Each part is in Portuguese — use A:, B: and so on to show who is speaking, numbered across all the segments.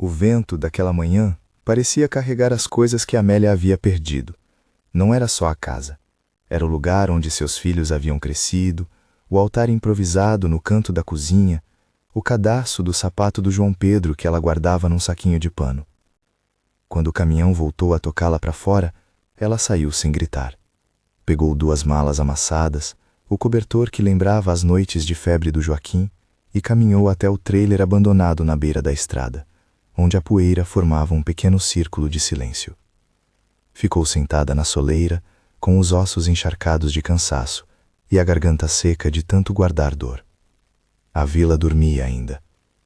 A: O vento daquela manhã parecia carregar as coisas que Amélia havia perdido. Não era só a casa. Era o lugar onde seus filhos haviam crescido, o altar improvisado no canto da cozinha, o cadarço do sapato do João Pedro que ela guardava num saquinho de pano. Quando o caminhão voltou a tocá-la para fora, ela saiu sem gritar. Pegou 2 malas amassadas, o cobertor que lembrava as noites de febre do Joaquim, e caminhou até o trailer abandonado na beira da estrada, onde a poeira formava um pequeno círculo de silêncio. Ficou sentada na soleira, com os ossos encharcados de cansaço e a garganta seca de tanto guardar dor. A vila dormia ainda.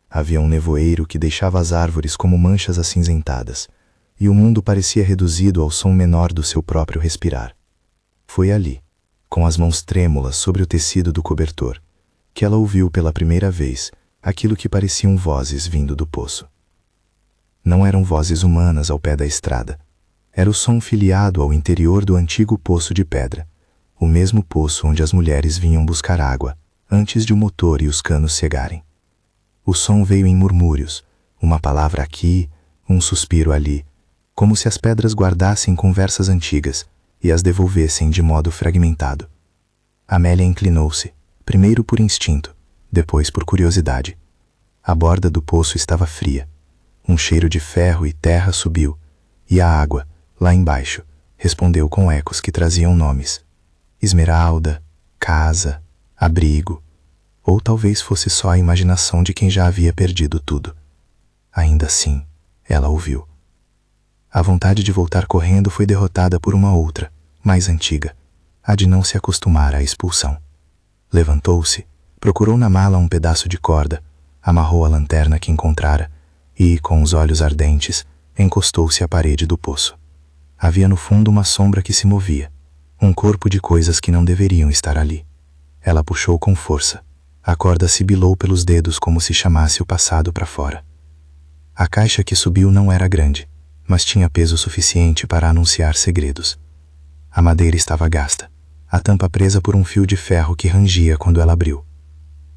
A: Havia um nevoeiro que deixava as árvores como manchas acinzentadas, e o mundo parecia reduzido ao som menor do seu próprio respirar. Foi ali, com as mãos trêmulas sobre o tecido do cobertor, que ela ouviu pela primeira vez aquilo que pareciam vozes vindo do poço. Não eram vozes humanas ao pé da estrada. Era o som filiado ao interior do antigo poço de pedra, o mesmo poço onde as mulheres vinham buscar água, antes de o motor e os canos cegarem. O som veio em murmúrios, uma palavra aqui, um suspiro ali, como se as pedras guardassem conversas antigas e as devolvessem de modo fragmentado. Amélia inclinou-se, primeiro por instinto, depois por curiosidade. A borda do poço estava fria. Um cheiro de ferro e terra subiu, e a água, lá embaixo, respondeu com ecos que traziam nomes. Esmeralda, casa, abrigo, ou talvez fosse só a imaginação de quem já havia perdido tudo. Ainda assim, ela ouviu. A vontade de voltar correndo foi derrotada por uma outra, mais antiga, a de não se acostumar à expulsão. Levantou-se, procurou na mala um pedaço de corda, amarrou a lanterna que encontrara e, com os olhos ardentes, encostou-se à parede do poço. Havia no fundo uma sombra que se movia, um corpo de coisas que não deveriam estar ali. Ela puxou com força. A corda sibilou pelos dedos como se chamasse o passado para fora. A caixa que subiu não era grande, mas tinha peso suficiente para anunciar segredos. A madeira estava gasta, a tampa presa por um fio de ferro que rangia quando ela abriu.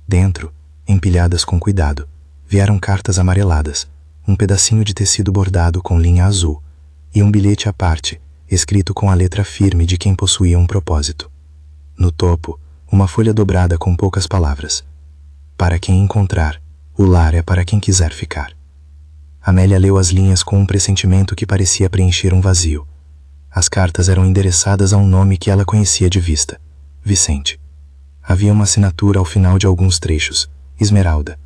A: Dentro, empilhadas com cuidado, vieram cartas amareladas, um pedacinho de tecido bordado com linha azul e um bilhete à parte, escrito com a letra firme de quem possuía um propósito. No topo, uma folha dobrada com poucas palavras. Para quem encontrar, o lar é para quem quiser ficar. Amélia leu as linhas com um pressentimento que parecia preencher um vazio. As cartas eram endereçadas a um nome que ela conhecia de vista: Vicente. Havia uma assinatura ao final de alguns trechos: Esmeralda.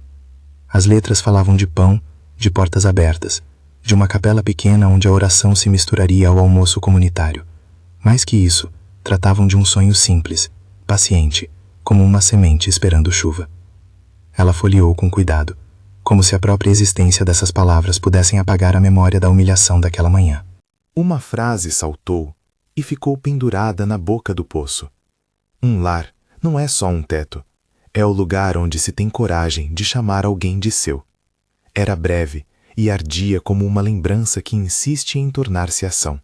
A: As letras falavam de pão, de portas abertas, de uma capela pequena onde a oração se misturaria ao almoço comunitário. Mais que isso, tratavam de um sonho simples, paciente, como uma semente esperando chuva. Ela folheou com cuidado, como se a própria existência dessas palavras pudessem apagar a memória da humilhação daquela manhã. Uma frase saltou e ficou pendurada na boca do poço. Um lar não é só um teto. É o lugar onde se tem coragem de chamar alguém de seu. Era breve e ardia como uma lembrança que insiste em tornar-se ação.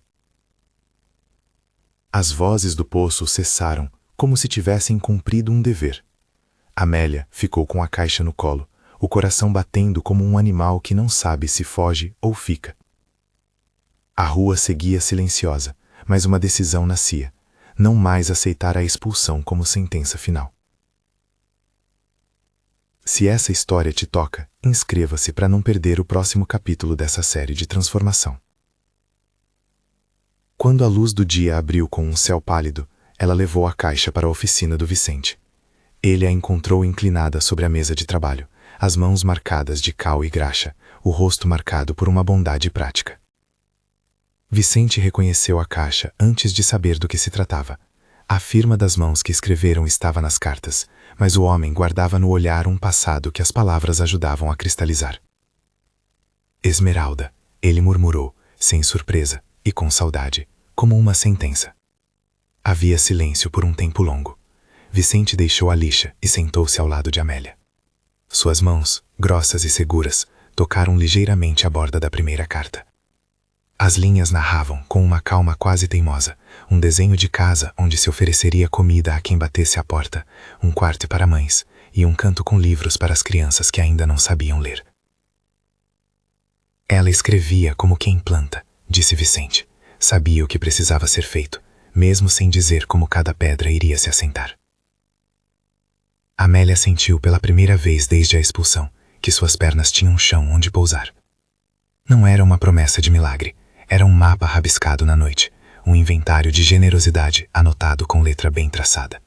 A: As vozes do poço cessaram, como se tivessem cumprido um dever. Amélia ficou com a caixa no colo, o coração batendo como um animal que não sabe se foge ou fica. A rua seguia silenciosa, mas uma decisão nascia: não mais aceitar a expulsão como sentença final. Se essa história te toca, inscreva-se para não perder o próximo capítulo dessa série de transformação. Quando a luz do dia abriu com um céu pálido, ela levou a caixa para a oficina do Vicente. Ele a encontrou inclinada sobre a mesa de trabalho, as mãos marcadas de cal e graxa, o rosto marcado por uma bondade prática. Vicente reconheceu a caixa antes de saber do que se tratava. A firma das mãos que escreveram estava nas cartas, mas o homem guardava no olhar um passado que as palavras ajudavam a cristalizar. Esmeralda, ele murmurou, sem surpresa e com saudade, como uma sentença. Havia silêncio por um tempo longo. Vicente deixou a lixa e sentou-se ao lado de Amélia. Suas mãos, grossas e seguras, tocaram ligeiramente a borda da primeira carta. As linhas narravam, com uma calma quase teimosa, um desenho de casa onde se ofereceria comida a quem batesse à porta, um quarto para mães e um canto com livros para as crianças que ainda não sabiam ler.
B: Ela escrevia como quem planta, disse Vicente. Sabia o que precisava ser feito, mesmo sem dizer como cada pedra iria se assentar. Amélia sentiu pela primeira vez desde a expulsão que suas pernas tinham um chão onde pousar. Não era uma promessa de milagre, era um mapa rabiscado na noite, um inventário de generosidade anotado com letra bem traçada.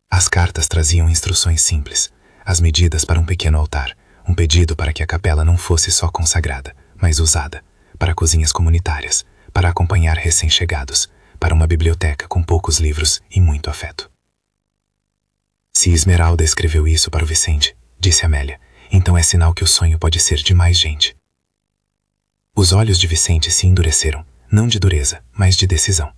B: As cartas traziam instruções simples, as medidas para um pequeno altar, um pedido para que a capela não fosse só consagrada, mas usada, para cozinhas comunitárias, para acompanhar recém-chegados, para uma biblioteca com poucos livros e muito afeto. Se Esmeralda escreveu isso para o Vicente, disse Amélia, então é sinal que o sonho pode ser de mais gente. Os olhos de Vicente se endureceram, não de dureza, mas de decisão.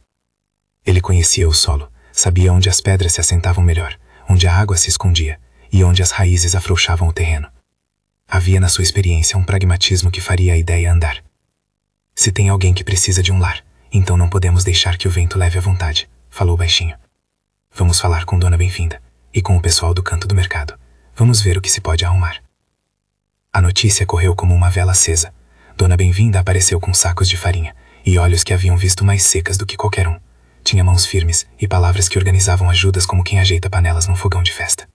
B: Ele conhecia o solo, sabia onde as pedras se assentavam melhor, onde a água se escondia e onde as raízes afrouxavam o terreno. Havia na sua experiência um pragmatismo que faria a ideia andar. Se tem alguém que precisa de um lar, então não podemos deixar que o vento leve à vontade, falou baixinho. Vamos falar com Dona Bem-vinda e com o pessoal do canto do mercado. Vamos ver o que se pode arrumar. A notícia correu como uma vela acesa. Dona Bem-vinda apareceu com sacos de farinha e olhos que haviam visto mais secas do que qualquer um. Tinha mãos firmes e palavras que organizavam ajudas como quem ajeita panelas num fogão de festa.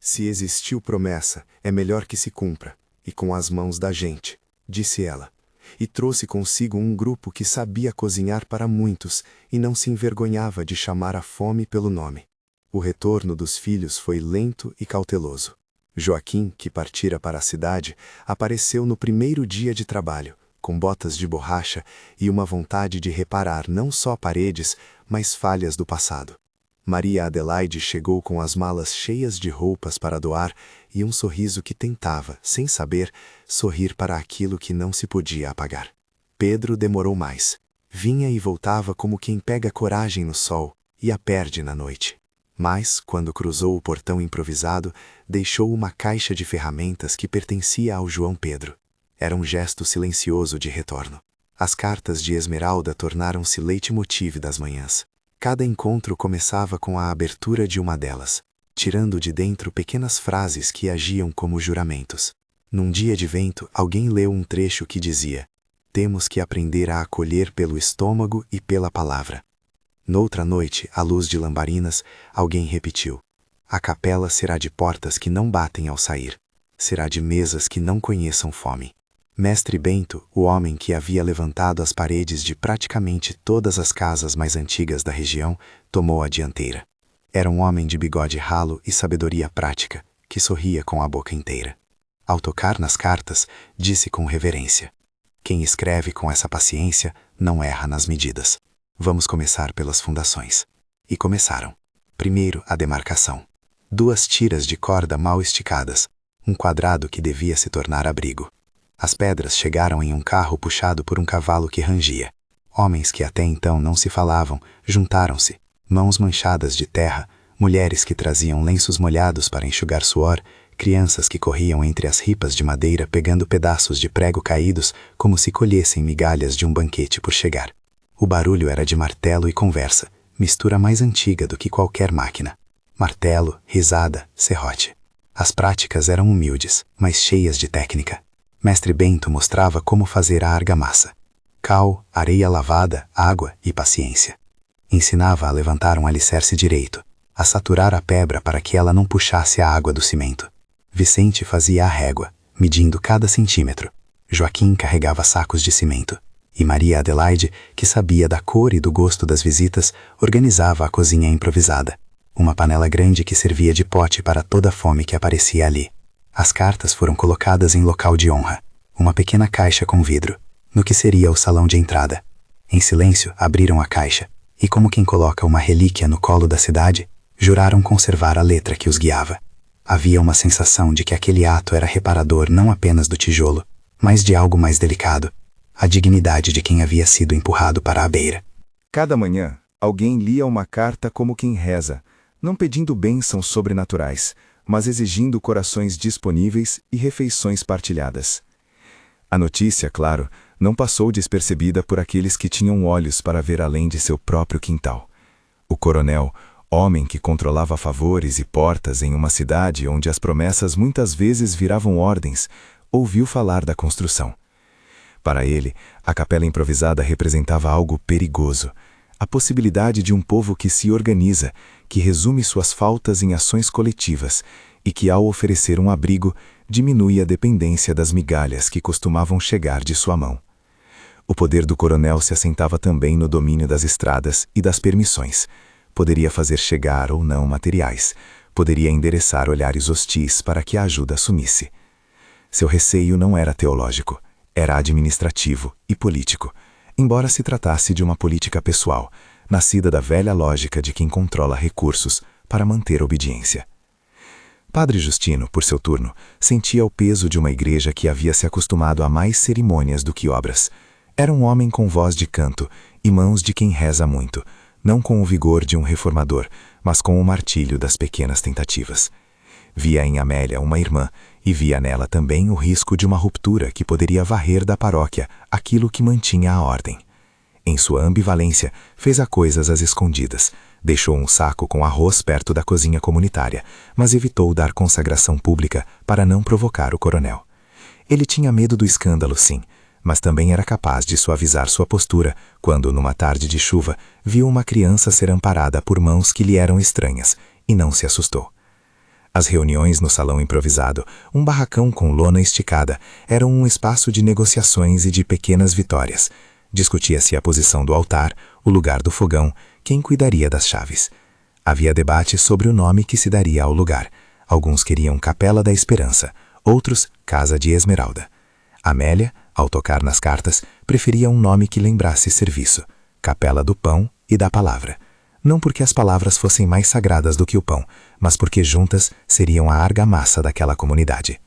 A: Se existiu promessa, é melhor que se cumpra, e com as mãos da gente, disse ela, e trouxe consigo um grupo que sabia cozinhar para muitos e não se envergonhava de chamar a fome pelo nome. O retorno dos filhos foi lento e cauteloso. Joaquim, que partira para a cidade, apareceu no primeiro dia de trabalho, com botas de borracha e uma vontade de reparar não só paredes, mas falhas do passado. Maria Adelaide chegou com as malas cheias de roupas para doar e um sorriso que tentava, sem saber, sorrir para aquilo que não se podia apagar. Pedro demorou mais. Vinha e voltava como quem pega coragem no sol e a perde na noite. Mas, quando cruzou o portão improvisado, deixou uma caixa de ferramentas que pertencia ao João Pedro. Era um gesto silencioso de retorno. As cartas de Esmeralda tornaram-se leitmotiv das manhãs. Cada encontro começava com a abertura de uma delas, tirando de dentro pequenas frases que agiam como juramentos. Num dia de vento, alguém leu um trecho que dizia: "Temos que aprender a acolher pelo estômago e pela palavra." Noutra noite, à luz de lamparinas, alguém repetiu: "A capela será de portas que não batem ao sair. Será de mesas que não conheçam fome." Mestre Bento, o homem que havia levantado as paredes de praticamente todas as casas mais antigas da região, tomou a dianteira. Era um homem de bigode ralo e sabedoria prática, que sorria com a boca inteira. Ao tocar nas cartas, disse com reverência: "Quem escreve com essa paciência não erra nas medidas. Vamos começar pelas fundações." E começaram. Primeiro, a demarcação. 2 tiras de corda mal esticadas, um quadrado que devia se tornar abrigo. As pedras chegaram em um carro puxado por um cavalo que rangia. Homens que até então não se falavam, juntaram-se, mãos manchadas de terra, mulheres que traziam lenços molhados para enxugar suor, crianças que corriam entre as ripas de madeira pegando pedaços de prego caídos como se colhessem migalhas de um banquete por chegar. O barulho era de martelo e conversa, mistura mais antiga do que qualquer máquina. Martelo, risada, serrote. As práticas eram humildes, mas cheias de técnica. Mestre Bento mostrava como fazer a argamassa. Cal, areia lavada, água e paciência. Ensinava a levantar um alicerce direito, a saturar a pedra para que ela não puxasse a água do cimento. Vicente fazia a régua, medindo cada centímetro. Joaquim carregava sacos de cimento. E Maria Adelaide, que sabia da cor e do gosto das visitas, organizava a cozinha improvisada. Uma panela grande que servia de pote para toda a fome que aparecia ali. As cartas foram colocadas em local de honra, uma pequena caixa com vidro, no que seria o salão de entrada. Em silêncio, abriram a caixa, e como quem coloca uma relíquia no colo da cidade, juraram conservar a letra que os guiava. Havia uma sensação de que aquele ato era reparador não apenas do tijolo, mas de algo mais delicado, a dignidade de quem havia sido empurrado para a beira.
C: Cada manhã, alguém lia uma carta como quem reza, não pedindo bênçãos sobrenaturais, mas exigindo corações disponíveis e refeições partilhadas. A notícia, claro, não passou despercebida por aqueles que tinham olhos para ver além de seu próprio quintal. O coronel, homem que controlava favores e portas em uma cidade onde as promessas muitas vezes viravam ordens, ouviu falar da construção. Para ele, a capela improvisada representava algo perigoso. A possibilidade de um povo que se organiza, que resume suas faltas em ações coletivas e que, ao oferecer um abrigo, diminui a dependência das migalhas que costumavam chegar de sua mão. O poder do coronel se assentava também no domínio das estradas e das permissões. Poderia fazer chegar ou não materiais. Poderia endereçar olhares hostis para que a ajuda sumisse. Seu receio não era teológico, era administrativo e político, embora se tratasse de uma política pessoal, nascida da velha lógica de quem controla recursos para manter obediência. Padre Justino, por seu turno, sentia o peso de uma igreja que havia se acostumado a mais cerimônias do que obras. Era um homem com voz de canto e mãos de quem reza muito, não com o vigor de um reformador, mas com o martírio das pequenas tentativas. Via em Amélia uma irmã e via nela também o risco de uma ruptura que poderia varrer da paróquia aquilo que mantinha a ordem. Em sua ambivalência, fez a coisas às escondidas. Deixou um saco com arroz perto da cozinha comunitária, mas evitou dar consagração pública para não provocar o coronel. Ele tinha medo do escândalo, sim, mas também era capaz de suavizar sua postura quando, numa tarde de chuva, viu uma criança ser amparada por mãos que lhe eram estranhas, e não se assustou. As reuniões no salão improvisado, um barracão com lona esticada, eram um espaço de negociações e de pequenas vitórias. Discutia-se a posição do altar, o lugar do fogão, quem cuidaria das chaves. Havia debate sobre o nome que se daria ao lugar. Alguns queriam Capela da Esperança, outros Casa de Esmeralda. Amélia, ao tocar nas cartas, preferia um nome que lembrasse serviço, Capela do Pão e da Palavra. Não porque as palavras fossem mais sagradas do que o pão, mas porque juntas seriam a argamassa daquela comunidade.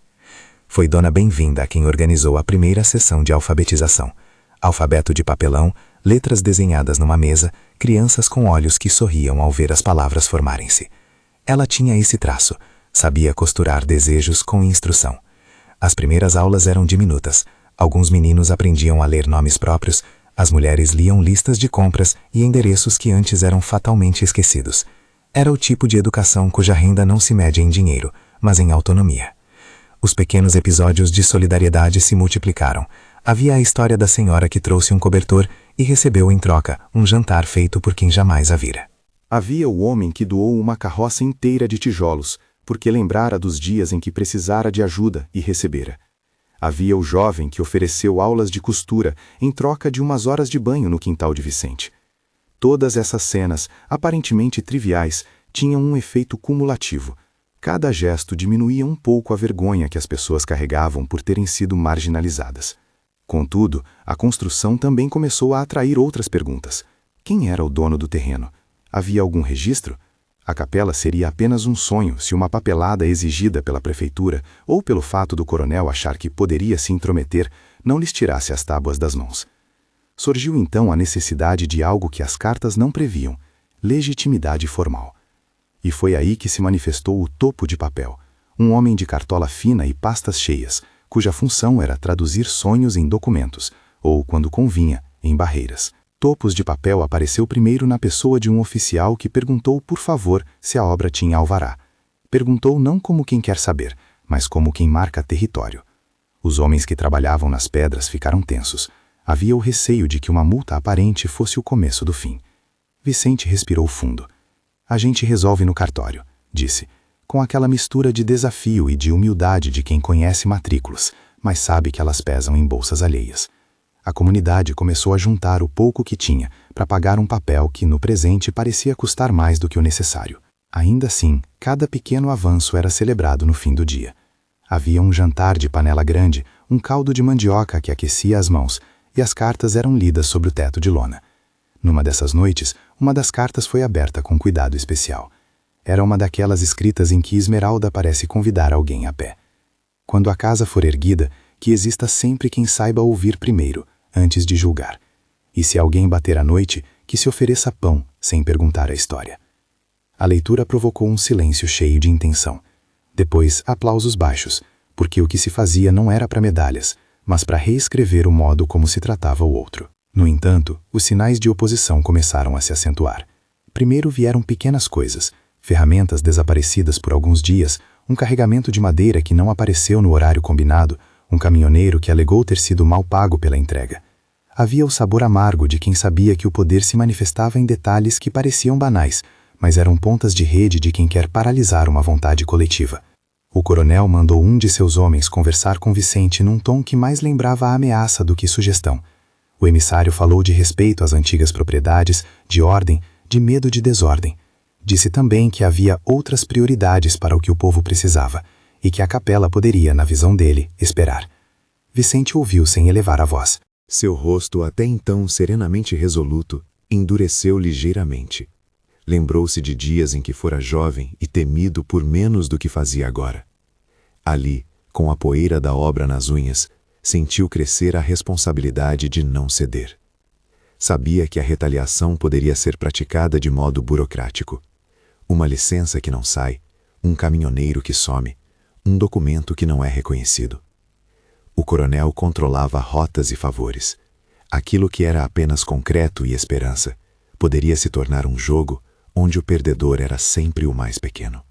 C: Foi Dona Bem-vinda quem organizou a primeira sessão de alfabetização. Alfabeto de papelão, letras desenhadas numa mesa, crianças com olhos que sorriam ao ver as palavras formarem-se. Ela tinha esse traço, sabia costurar desejos com instrução. As primeiras aulas eram diminutas. Alguns meninos aprendiam a ler nomes próprios, as mulheres liam listas de compras e endereços que antes eram fatalmente esquecidos. Era o tipo de educação cuja renda não se mede em dinheiro, mas em autonomia. Os pequenos episódios de solidariedade se multiplicaram. Havia a história da senhora que trouxe um cobertor e recebeu em troca um jantar feito por quem jamais a vira.
D: Havia o homem que doou uma carroça inteira de tijolos, porque lembrara dos dias em que precisara de ajuda e recebera. Havia o jovem que ofereceu aulas de costura em troca de umas horas de banho no quintal de Vicente. Todas essas cenas, aparentemente triviais, tinham um efeito cumulativo. Cada gesto diminuía um pouco a vergonha que as pessoas carregavam por terem sido marginalizadas. Contudo, a construção também começou a atrair outras perguntas. Quem era o dono do terreno? Havia algum registro? A capela seria apenas um sonho se uma papelada exigida pela prefeitura ou pelo fato do coronel achar que poderia se intrometer não lhes tirasse as tábuas das mãos. Surgiu então a necessidade de algo que as cartas não previam, legitimidade formal. E foi aí que se manifestou o topo de papel, um homem de cartola fina e pastas cheias, cuja função era traduzir sonhos em documentos, ou, quando convinha, em barreiras. Topos de papel apareceu primeiro na pessoa de um oficial que perguntou por favor se a obra tinha alvará. Perguntou não como quem quer saber, mas como quem marca território. Os homens que trabalhavam nas pedras ficaram tensos. Havia o receio de que uma multa aparente fosse o começo do fim. Vicente respirou fundo. A gente resolve no cartório, disse, com aquela mistura de desafio e de humildade de quem conhece matrículas, mas sabe que elas pesam em bolsas alheias. A comunidade começou a juntar o pouco que tinha para pagar um papel que, no presente, parecia custar mais do que o necessário. Ainda assim, cada pequeno avanço era celebrado no fim do dia. Havia um jantar de panela grande, um caldo de mandioca que aquecia as mãos, e as cartas eram lidas sobre o teto de lona. Numa dessas noites, uma das cartas foi aberta com cuidado especial. Era uma daquelas escritas em que Esmeralda parece convidar alguém a pé. Quando a casa for erguida, que exista sempre quem saiba ouvir primeiro, antes de julgar. E se alguém bater à noite, que se ofereça pão, sem perguntar a história. A leitura provocou um silêncio cheio de intenção. Depois, aplausos baixos, porque o que se fazia não era para medalhas, mas para reescrever o modo como se tratava o outro. No entanto, os sinais de oposição começaram a se acentuar. Primeiro vieram pequenas coisas, ferramentas desaparecidas por alguns dias, um carregamento de madeira que não apareceu no horário combinado, um caminhoneiro que alegou ter sido mal pago pela entrega. Havia o sabor amargo de quem sabia que o poder se manifestava em detalhes que pareciam banais, mas eram pontas de rede de quem quer paralisar uma vontade coletiva. O coronel mandou um de seus homens conversar com Vicente num tom que mais lembrava a ameaça do que sugestão. O emissário falou de respeito às antigas propriedades, de ordem, de medo de desordem. Disse também que havia outras prioridades para o que o povo precisava, e que a capela poderia, na visão dele, esperar. Vicente ouviu sem elevar a voz.
C: Seu rosto, até então serenamente resoluto, endureceu ligeiramente. Lembrou-se de dias em que fora jovem e temido por menos do que fazia agora. Ali, com a poeira da obra nas unhas, sentiu crescer a responsabilidade de não ceder. Sabia que a retaliação poderia ser praticada de modo burocrático. Uma licença que não sai, um caminhoneiro que some, um documento que não é reconhecido. O coronel controlava rotas e favores. Aquilo que era apenas concreto e esperança poderia se tornar um jogo onde o perdedor era sempre o mais pequeno.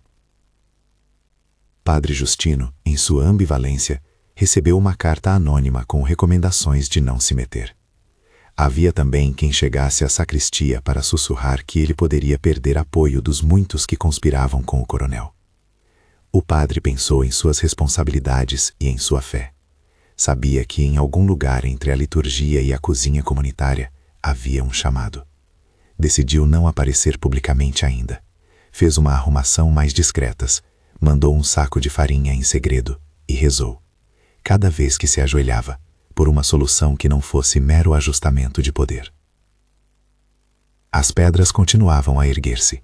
C: Padre Justino, em sua ambivalência, recebeu uma carta anônima com recomendações de não se meter. Havia também quem chegasse à sacristia para sussurrar que ele poderia perder apoio dos muitos que conspiravam com o coronel. O padre pensou em suas responsabilidades e em sua fé. Sabia que em algum lugar entre a liturgia e a cozinha comunitária havia um chamado. Decidiu não aparecer publicamente ainda. Fez uma arrumação mais discretas, mandou um saco de farinha em segredo e rezou, cada vez que se ajoelhava, por uma solução que não fosse mero ajustamento de poder. As pedras continuavam a erguer-se.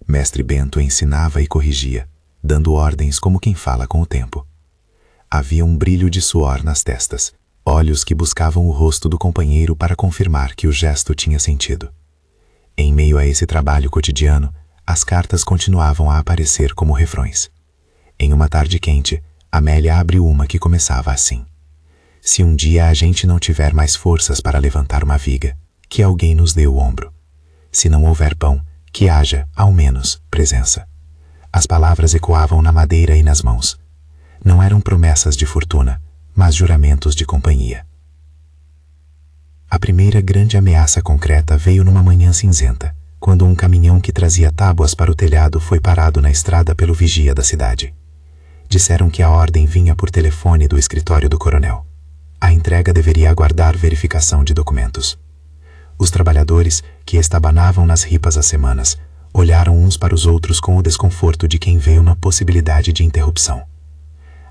C: Mestre Bento ensinava e corrigia, dando ordens como quem fala com o tempo. Havia um brilho de suor nas testas, olhos que buscavam o rosto do companheiro para confirmar que o gesto tinha sentido. Em meio a esse trabalho cotidiano, as cartas continuavam a aparecer como refrões. Em uma tarde quente, Amélia abriu uma que começava assim: se um dia a gente não tiver mais forças para levantar uma viga, que alguém nos dê o ombro. Se não houver pão, que haja, ao menos, presença. As palavras ecoavam na madeira e nas mãos. Não eram promessas de fortuna, mas juramentos de companhia. A primeira grande ameaça concreta veio numa manhã cinzenta, quando um caminhão que trazia tábuas para o telhado foi parado na estrada pelo vigia da cidade. Disseram que a ordem vinha por telefone do escritório do coronel. A entrega deveria aguardar verificação de documentos. Os trabalhadores, que estabanavam nas ripas há semanas, olharam uns para os outros com o desconforto de quem vê uma possibilidade de interrupção.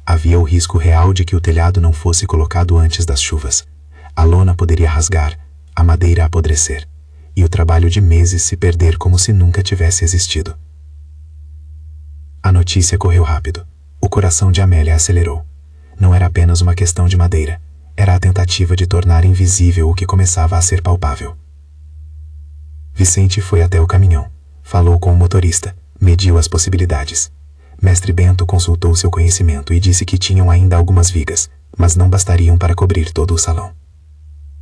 C: Havia o risco real de que o telhado não fosse colocado antes das chuvas. A lona poderia rasgar, a madeira apodrecer, e o trabalho de meses se perder como se nunca tivesse existido. A notícia correu rápido. O coração de Amélia acelerou. Não era apenas uma questão de madeira, era a tentativa de tornar invisível o que começava a ser palpável. Vicente foi até o caminhão, falou com o motorista, mediu as possibilidades. Mestre Bento consultou seu conhecimento e disse que tinham ainda algumas vigas, mas não bastariam para cobrir todo o salão.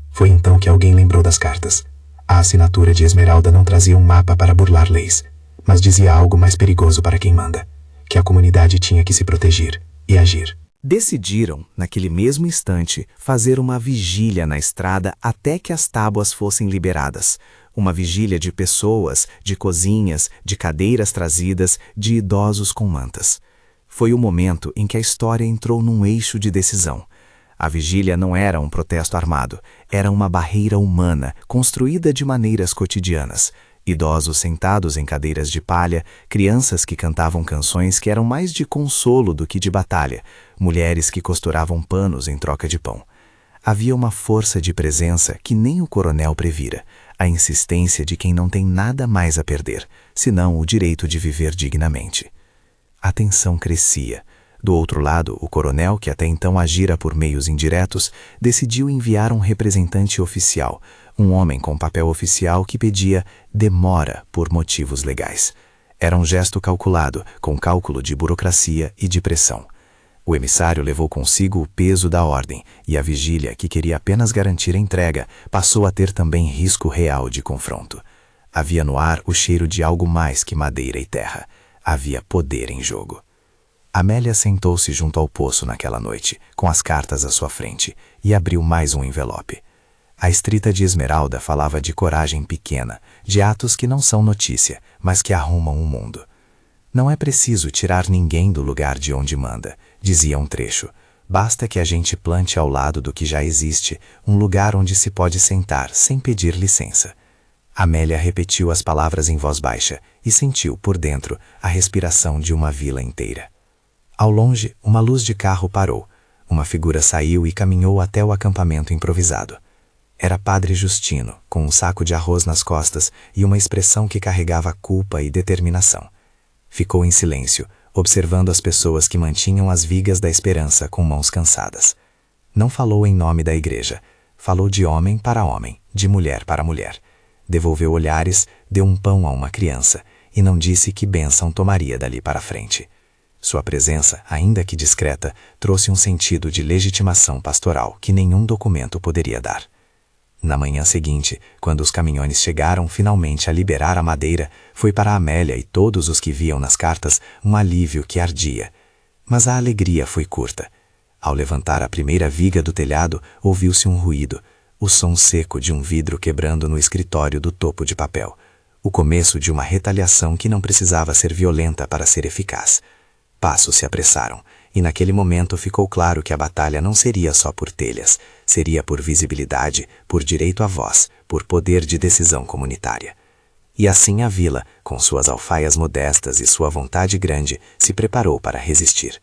C: Foi então que alguém lembrou das cartas. A assinatura de Esmeralda não trazia um mapa para burlar leis, mas dizia algo mais perigoso para quem manda, que a comunidade tinha que se proteger e agir.
E: Decidiram, naquele mesmo instante, fazer uma vigília na estrada até que as tábuas fossem liberadas. Uma vigília de pessoas, de cozinhas, de cadeiras trazidas, de idosos com mantas. Foi o momento em que a história entrou num eixo de decisão. A vigília não era um protesto armado, era uma barreira humana, construída de maneiras cotidianas. Idosos sentados em cadeiras de palha, crianças que cantavam canções que eram mais de consolo do que de batalha, mulheres que costuravam panos em troca de pão. Havia uma força de presença que nem o coronel previra, a insistência de quem não tem nada mais a perder, senão o direito de viver dignamente. A tensão crescia. Do outro lado, o coronel, que até então agira por meios indiretos, decidiu enviar um representante oficial, um homem com papel oficial que pedia demora por motivos legais. Era um gesto calculado, com cálculo de burocracia e de pressão. O emissário levou consigo o peso da ordem, e a vigília, que queria apenas garantir a entrega, passou a ter também risco real de confronto. Havia no ar o cheiro de algo mais que madeira e terra. Havia poder em jogo. Amélia sentou-se junto ao poço naquela noite, com as cartas à sua frente, e abriu mais um envelope. A escrita de Esmeralda falava de coragem pequena, de atos que não são notícia, mas que arrumam o mundo. Não é preciso tirar ninguém do lugar de onde manda, dizia um trecho. Basta que a gente plante ao lado do que já existe um lugar onde se pode sentar sem pedir licença. Amélia repetiu as palavras em voz baixa e sentiu, por dentro, a respiração de uma vila inteira. Ao longe, uma luz de carro parou. Uma figura saiu e caminhou até o acampamento improvisado. Era Padre Justino, com um saco de arroz nas costas e uma expressão que carregava culpa e determinação. Ficou em silêncio, observando as pessoas que mantinham as vigas da esperança com mãos cansadas. Não falou em nome da igreja. Falou de homem para homem, de mulher para mulher. Devolveu olhares, deu um pão a uma criança e não disse que bênção tomaria dali para frente. Sua presença, ainda que discreta, trouxe um sentido de legitimação pastoral que nenhum documento poderia dar. Na manhã seguinte, quando os caminhões chegaram finalmente a liberar a madeira, foi para Amélia e todos os que viam nas cartas um alívio que ardia. Mas a alegria foi curta. Ao levantar a primeira viga do telhado, ouviu-se um ruído, o som seco de um vidro quebrando no escritório do topo de papel. O começo de uma retaliação que não precisava ser violenta para ser eficaz. Passos se apressaram, e naquele momento ficou claro que a batalha não seria só por telhas, seria por visibilidade, por direito à voz, por poder de decisão comunitária. E assim a vila, com suas alfaias modestas e sua vontade grande, se preparou para resistir.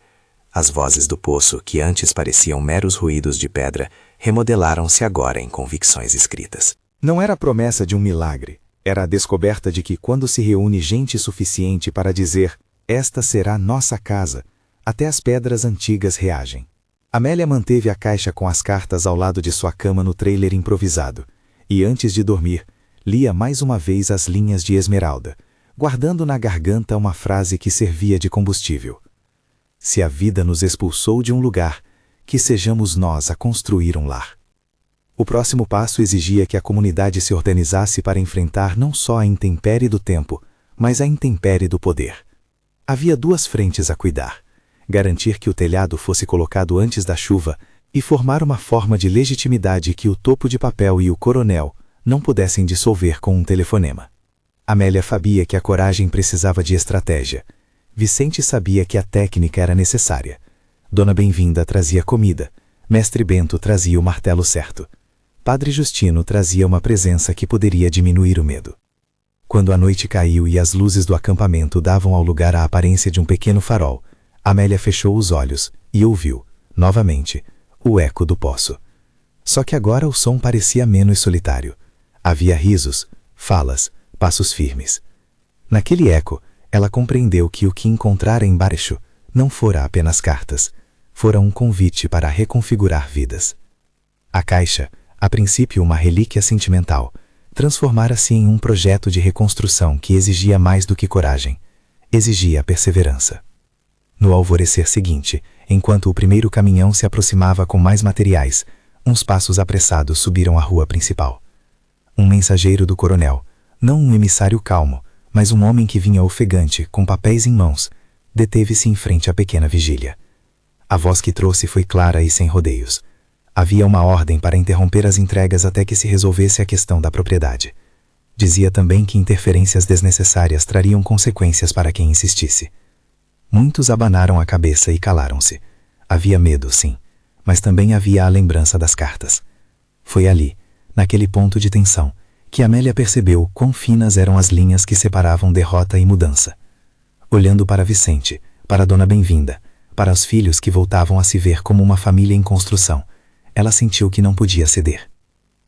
E: As vozes do poço, que antes pareciam meros ruídos de pedra, remodelaram-se agora em convicções escritas.
D: Não era a promessa de um milagre, era a descoberta de que quando se reúne gente suficiente para dizer "Esta será nossa casa", até as pedras antigas reagem. Amélia manteve a caixa com as cartas ao lado de sua cama no trailer improvisado, e antes de dormir, lia mais uma vez as linhas de Esmeralda, guardando na garganta uma frase que servia de combustível. Se a vida nos expulsou de um lugar, que sejamos nós a construir um lar. O próximo passo exigia que a comunidade se organizasse para enfrentar não só a intempérie do tempo, mas a intempérie do poder. Havia duas frentes a cuidar: garantir que o telhado fosse colocado antes da chuva e formar uma forma de legitimidade que o topo de papel e o coronel não pudessem dissolver com um telefonema. Amélia sabia que a coragem precisava de estratégia. Vicente sabia que a técnica era necessária. Dona Bem-vinda trazia comida. Mestre Bento trazia o martelo certo. Padre Justino trazia uma presença que poderia diminuir o medo. Quando a noite caiu e as luzes do acampamento davam ao lugar a aparência de um pequeno farol, Amélia fechou os olhos e ouviu, novamente, o eco do poço. Só que agora o som parecia menos solitário. Havia risos, falas, passos firmes. Naquele eco, ela compreendeu que o que encontrara embaixo não fora apenas cartas, fora um convite para reconfigurar vidas. A caixa, a princípio uma relíquia sentimental, transformara-se em um projeto de reconstrução que exigia mais do que coragem, exigia perseverança. No alvorecer seguinte, enquanto o primeiro caminhão se aproximava com mais materiais, uns passos apressados subiram a rua principal. Um mensageiro do coronel, não um emissário calmo, mas um homem que vinha ofegante, com papéis em mãos, deteve-se em frente à pequena vigília. A voz que trouxe foi clara e sem rodeios. Havia uma ordem para interromper as entregas até que se resolvesse a questão da propriedade. Dizia também que interferências desnecessárias trariam consequências para quem insistisse. Muitos abanaram a cabeça e calaram-se. Havia medo, sim, mas também havia a lembrança das cartas. Foi ali, naquele ponto de tensão, que Amélia percebeu quão finas eram as linhas que separavam derrota e mudança. Olhando para Vicente, para Dona Bem-vinda, para os filhos que voltavam a se ver como uma família em construção, ela sentiu que não podia ceder.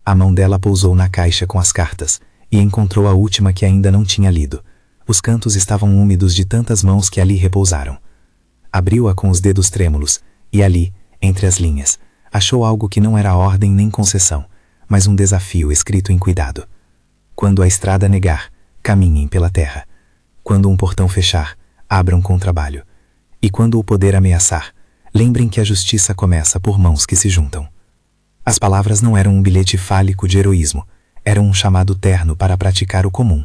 D: A mão dela pousou na caixa com as cartas e encontrou a última que ainda não tinha lido. Os cantos estavam úmidos de tantas mãos que ali repousaram. Abriu-a com os dedos trêmulos e ali, entre as linhas, achou algo que não era ordem nem concessão, mas um desafio escrito em cuidado. Quando a estrada negar, caminhem pela terra. Quando um portão fechar, abram com trabalho. E quando o poder ameaçar, lembrem que a justiça começa por mãos que se juntam. As palavras não eram um bilhete fálico de heroísmo, eram um chamado terno para praticar o comum.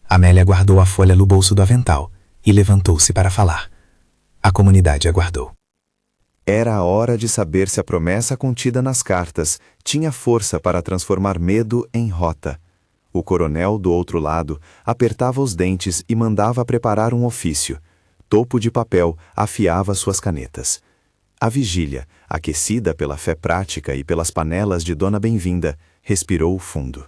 D: Amélia guardou a folha no bolso do avental e levantou-se para falar.
B: A comunidade aguardou.
C: Era a hora de saber se a promessa contida nas cartas tinha força para transformar medo em rota. O coronel, do outro lado, apertava os dentes e mandava preparar um ofício. Topo de papel afiava suas canetas. A vigília, aquecida pela fé prática e pelas panelas de Dona Bem-vinda, respirou fundo.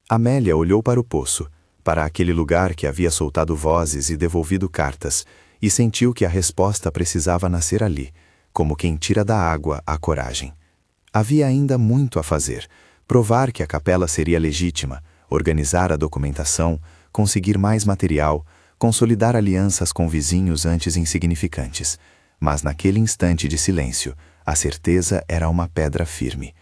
C: Amélia olhou para o poço, para aquele lugar que havia soltado vozes e devolvido cartas, e sentiu que a resposta precisava nascer ali, como quem tira da água a coragem. Havia ainda muito a fazer: provar que a capela seria legítima, organizar a documentação, conseguir mais material, consolidar alianças com vizinhos antes insignificantes. Mas naquele instante de silêncio, a certeza era uma pedra firme.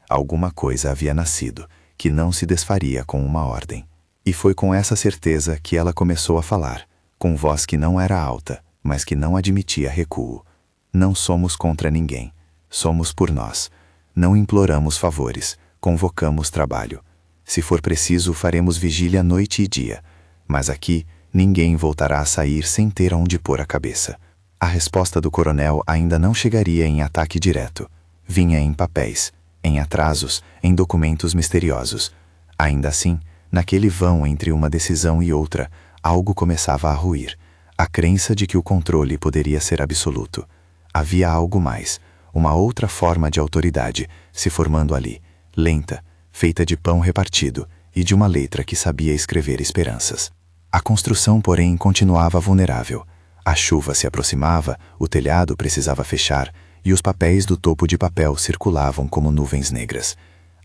C: Alguma coisa havia nascido, que não se desfaria com uma ordem. E foi com essa certeza que ela começou a falar, com voz que não era alta, mas que não admitia recuo. Não somos contra ninguém, somos por nós. Não imploramos favores, convocamos trabalho. Se for preciso, faremos vigília noite e dia. Mas aqui, ninguém voltará a sair sem ter onde pôr a cabeça. A resposta do coronel ainda não chegaria em ataque direto. Vinha em papéis, em atrasos, em documentos misteriosos. Ainda assim, naquele vão entre uma decisão e outra, algo começava a ruir. A crença de que o controle poderia ser absoluto. Havia algo mais, uma outra forma de autoridade, se formando ali, lenta, feita de pão repartido e de uma letra que sabia escrever esperanças. A construção, porém, continuava vulnerável. A chuva se aproximava, o telhado precisava fechar, e os papéis do topo de papel circulavam como nuvens negras.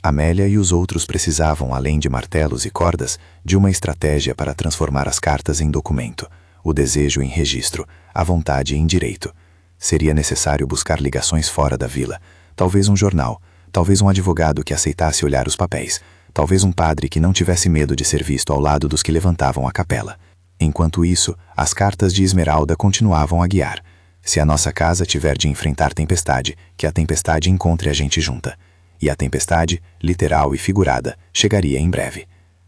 C: Amélia e os outros precisavam, além de martelos e cordas, de uma estratégia para transformar as cartas em documento, o desejo em registro, a vontade em direito. Seria necessário buscar ligações fora da vila, talvez um jornal, talvez um advogado que aceitasse olhar os papéis, talvez um padre que não tivesse medo de ser visto ao lado dos que levantavam a capela. Enquanto isso, as cartas de Esmeralda continuavam a guiar. Se a nossa casa tiver de enfrentar tempestade, que a tempestade encontre a gente junta. E a tempestade, literal e figurada, chegaria em breve.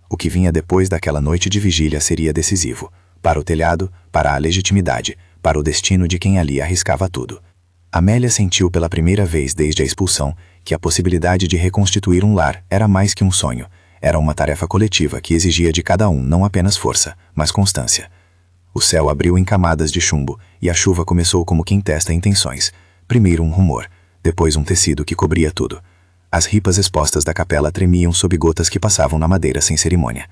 C: O que vinha depois daquela noite de vigília seria decisivo. Para o telhado, para a legitimidade, para o destino de quem ali arriscava tudo. Amélia sentiu pela primeira vez desde a expulsão que a possibilidade de reconstituir um lar era mais que um sonho. Era uma tarefa coletiva que exigia de cada um não apenas força, mas constância. O céu abriu em camadas de chumbo e a chuva começou como quem testa intenções. Primeiro um rumor, depois um tecido que cobria tudo. As ripas expostas da capela tremiam sob gotas que passavam na madeira sem cerimônia.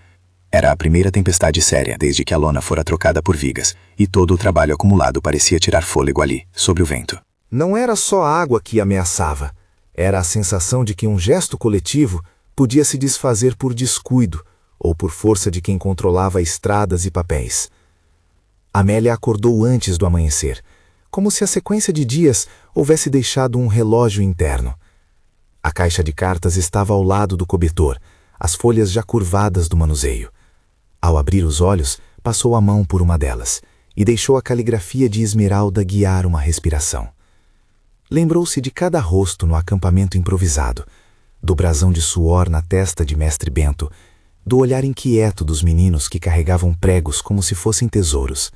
C: Era a primeira tempestade séria desde que a lona fora trocada por vigas, e todo o trabalho acumulado parecia tirar fôlego ali, sob o vento.
E: Não era só a água que ameaçava. Era a sensação de que um gesto coletivo podia se desfazer por descuido ou por força de quem controlava estradas e papéis. Amélia acordou antes do amanhecer, como se a sequência de dias houvesse deixado um relógio interno. A caixa de cartas estava ao lado do cobertor, as folhas já curvadas do manuseio. Ao abrir os olhos, passou a mão por uma delas e deixou a caligrafia de Esmeralda guiar uma respiração. Lembrou-se de cada rosto no acampamento improvisado, do brasão de suor na testa de Mestre Bento, do olhar inquieto dos meninos que carregavam pregos como se fossem tesouros.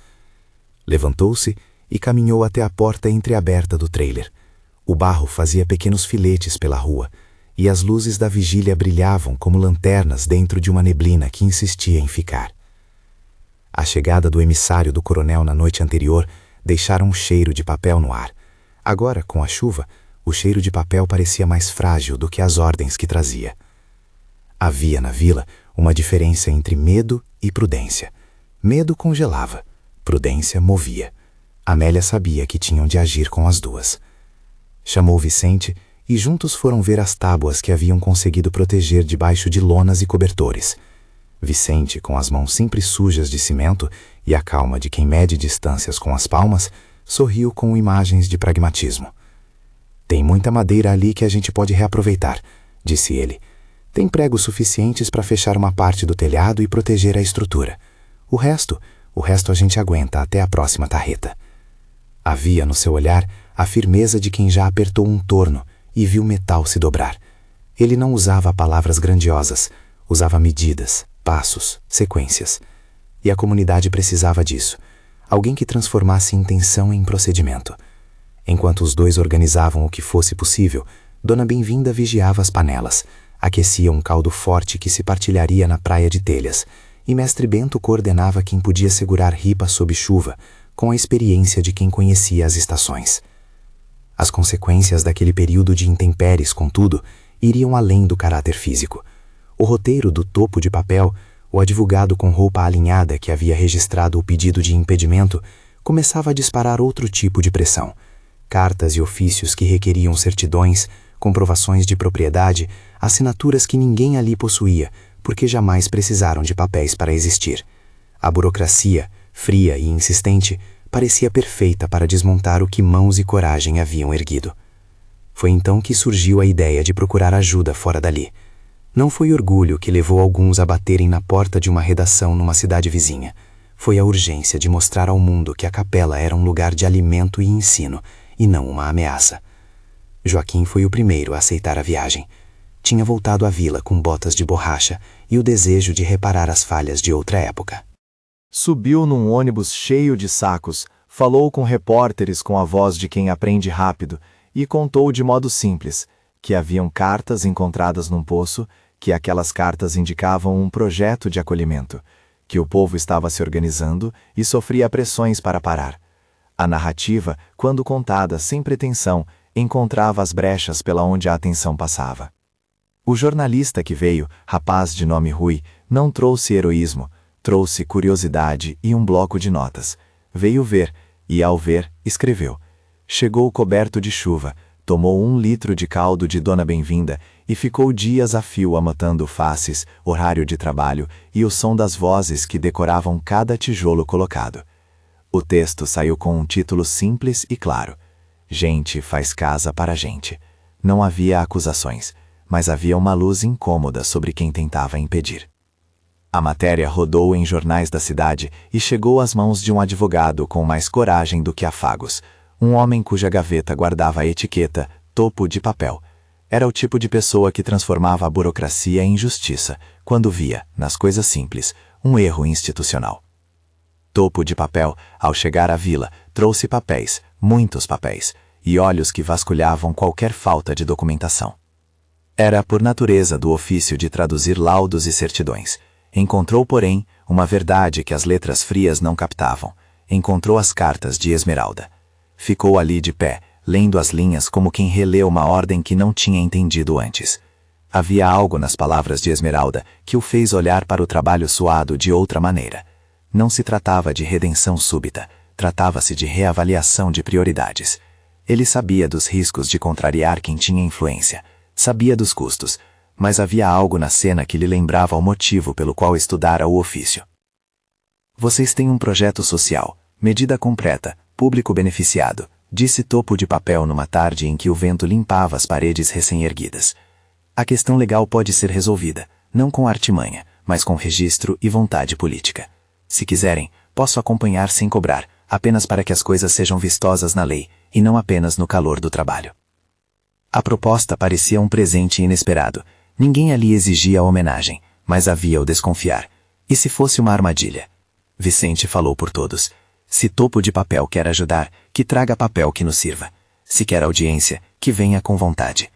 E: Levantou-se e caminhou até a porta entreaberta do trailer. O barro fazia pequenos filetes pela rua, e as luzes da vigília brilhavam como lanternas dentro de uma neblina que insistia em ficar. A chegada do emissário do coronel na noite anterior deixara um cheiro de papel no ar. Agora, com a chuva, o cheiro de papel parecia mais frágil do que as ordens que trazia. Havia na vila uma diferença entre medo e prudência. Medo congelava, prudência movia. Amélia sabia que tinham de agir com as duas. Chamou Vicente e juntos foram ver as tábuas que haviam conseguido proteger debaixo de lonas e cobertores. Vicente, com as mãos sempre sujas de cimento e a calma de quem mede distâncias com as palmas, sorriu com imagens de pragmatismo. "Tem muita madeira ali que a gente pode reaproveitar", disse ele. "Tem pregos suficientes para fechar uma parte do telhado e proteger a estrutura. O resto a gente aguenta até a próxima tarreta." Havia no seu olhar a firmeza de quem já apertou um torno e viu metal se dobrar. Ele não usava palavras grandiosas, usava medidas, passos, sequências. E a comunidade precisava disso.
B: alguém que transformasse intenção em procedimento. Enquanto os dois organizavam o que fosse possível, Dona Bem-vinda vigiava as panelas, aquecia um caldo forte que se partilharia na praia de telhas, e Mestre Bento coordenava quem podia segurar ripa sob chuva, com a experiência de quem conhecia as estações. As consequências daquele período de intempéries, contudo, iriam além do caráter físico. O roteiro do Topo de Papel, o advogado com roupa alinhada que havia registrado o pedido de impedimento, começava a disparar outro tipo de pressão. Cartas e ofícios que requeriam certidões, comprovações de propriedade, assinaturas que ninguém ali possuía, porque jamais precisaram de papéis para existir. A burocracia, fria e insistente, parecia perfeita para desmontar o que mãos e coragem haviam erguido. Foi então que surgiu a ideia de procurar ajuda fora dali. Não foi orgulho que levou alguns a baterem na porta de uma redação numa cidade vizinha. Foi a urgência de mostrar ao mundo que a capela era um lugar de alimento e ensino, e não uma ameaça. Joaquim foi o primeiro a aceitar a viagem. Tinha voltado à vila com botas de borracha e o desejo de reparar as falhas de outra época.
C: Subiu num ônibus cheio de sacos, falou com repórteres com a voz de quem aprende rápido e contou de modo simples que haviam cartas encontradas num poço, que aquelas cartas indicavam um projeto de acolhimento, que o povo estava se organizando e sofria pressões para parar. A narrativa, quando contada sem pretensão, encontrava as brechas pela onde a atenção passava. O jornalista que veio, rapaz de nome Rui, não trouxe heroísmo, trouxe curiosidade e um bloco de notas. Veio ver, e ao ver, escreveu. Chegou coberto de chuva, tomou 1 litro de caldo de Dona Bem-vinda e ficou dias a fio anotando faces, horário de trabalho e o som das vozes que decoravam cada tijolo colocado. O texto saiu com um título simples e claro. Gente faz casa para gente. Não havia acusações, mas havia uma luz incômoda sobre quem tentava impedir. A matéria rodou em jornais da cidade e chegou às mãos de um advogado com mais coragem do que afagos, um homem cuja gaveta guardava a etiqueta Topo de Papel. Era o tipo de pessoa que transformava a burocracia em justiça, quando via, nas coisas simples, um erro institucional. Topo de Papel, ao chegar à vila, trouxe papéis, muitos papéis, e olhos que vasculhavam qualquer falta de documentação. Era por natureza do ofício de traduzir laudos e certidões. Encontrou, porém, uma verdade que as letras frias não captavam. Encontrou as cartas de Esmeralda. Ficou ali de pé, lendo as linhas como quem relê uma ordem que não tinha entendido antes. Havia algo nas palavras de Esmeralda que o fez olhar para o trabalho suado de outra maneira. Não se tratava de redenção súbita, tratava-se de reavaliação de prioridades. Ele sabia dos riscos de contrariar quem tinha influência, sabia dos custos, mas havia algo na cena que lhe lembrava o motivo pelo qual estudara o ofício. Vocês têm um projeto social, medida completa, público beneficiado, disse Topo de Papel numa tarde em que o vento limpava as paredes recém-erguidas. A questão legal pode ser resolvida, não com artimanha, mas com registro e vontade política. Se quiserem, posso acompanhar sem cobrar, apenas para que as coisas sejam vistosas na lei, e não apenas no calor do trabalho. A proposta parecia um presente inesperado. Ninguém ali exigia a homenagem, mas havia o desconfiar. E se fosse uma armadilha? Vicente falou por todos. Se Topo de Papel quer ajudar, que traga papel que nos sirva. Se quer audiência, que venha com vontade.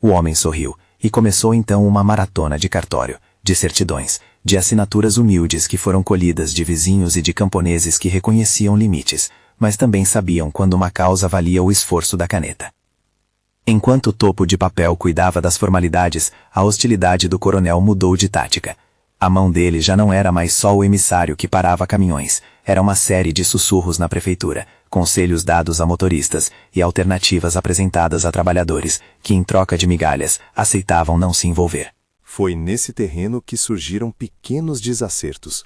C: O homem sorriu, e começou então uma maratona de cartório, de certidões, de assinaturas humildes que foram colhidas de vizinhos e de camponeses que reconheciam limites, mas também sabiam quando uma causa valia o esforço da caneta. Enquanto Topo de Papel cuidava das formalidades, a hostilidade do coronel mudou de tática. A mão dele já não era mais só o emissário que parava caminhões, era uma série de sussurros na prefeitura, conselhos dados a motoristas e alternativas apresentadas a trabalhadores, que em troca de migalhas, aceitavam não se envolver.
D: Foi nesse terreno que surgiram pequenos desacertos.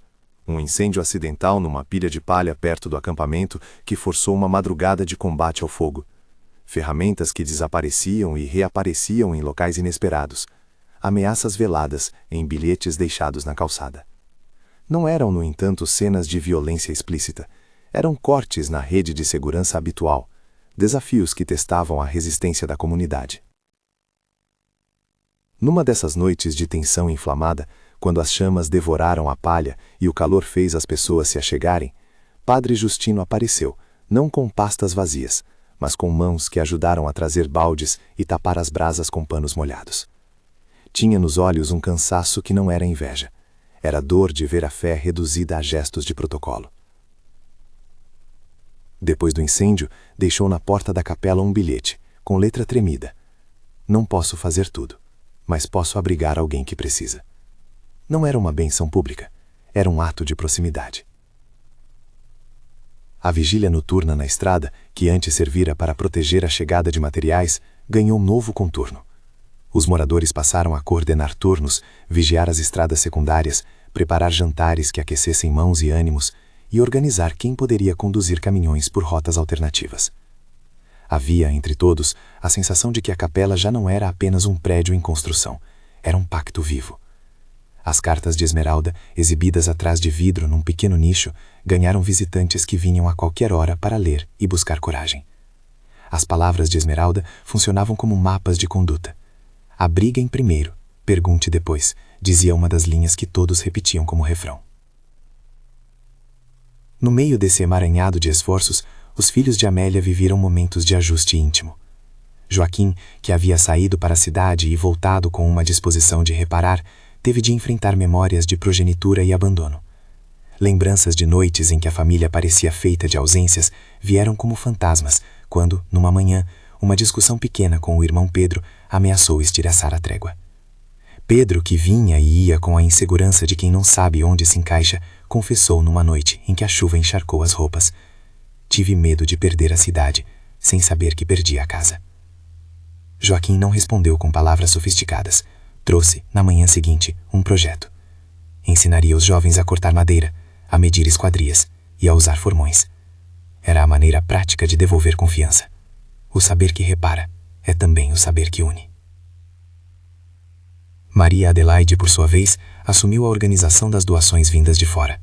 D: Um incêndio acidental numa pilha de palha perto do acampamento que forçou uma madrugada de combate ao fogo. Ferramentas que desapareciam e reapareciam em locais inesperados. Ameaças veladas em bilhetes deixados na calçada. Não eram, no entanto, cenas de violência explícita. Eram cortes na rede de segurança habitual, desafios que testavam a resistência da comunidade. Numa dessas noites de tensão inflamada, quando as chamas devoraram a palha e o calor fez as pessoas se achegarem, Padre Justino apareceu, não com pastas vazias, mas com mãos que ajudaram a trazer baldes e tapar as brasas com panos molhados. Tinha nos olhos um cansaço que não era inveja. Era dor de ver a fé reduzida a gestos de protocolo. Depois do incêndio, deixou na porta da capela um bilhete, com letra tremida. Não posso fazer tudo, mas posso abrigar alguém que precisa. Não era uma benção pública, era um ato de proximidade. A vigília noturna na estrada, que antes servira para proteger a chegada de materiais, ganhou novo contorno. Os moradores passaram a coordenar turnos, vigiar as estradas secundárias, preparar jantares que aquecessem mãos e ânimos e organizar quem poderia conduzir caminhões por rotas alternativas. Havia, entre todos, a sensação de que a capela já não era apenas um prédio em construção, era um pacto vivo. As cartas de Esmeralda, exibidas atrás de vidro num pequeno nicho, ganharam visitantes que vinham a qualquer hora para ler e buscar coragem. As palavras de Esmeralda funcionavam como mapas de conduta. Abriguem primeiro, pergunte depois, dizia uma das linhas que todos repetiam como refrão. No meio desse emaranhado de esforços, os filhos de Amélia viveram momentos de ajuste íntimo. Joaquim, que havia saído para a cidade e voltado com uma disposição de reparar, teve de enfrentar memórias de progenitura e abandono. Lembranças de noites em que a família parecia feita de ausências vieram como fantasmas, quando, numa manhã, uma discussão pequena com o irmão Pedro ameaçou estilhaçar a trégua. Pedro, que vinha e ia com a insegurança de quem não sabe onde se encaixa, confessou numa noite em que a chuva encharcou as roupas. Tive medo de perder a cidade, sem saber que perdia a casa. Joaquim não respondeu com palavras sofisticadas. Trouxe, na manhã seguinte, um projeto. Ensinaria os jovens a cortar madeira, a medir esquadrias e a usar formões. Era a maneira prática de devolver confiança. O saber que repara é também o saber que une. Maria Adelaide, por sua vez, assumiu a organização das doações vindas de fora.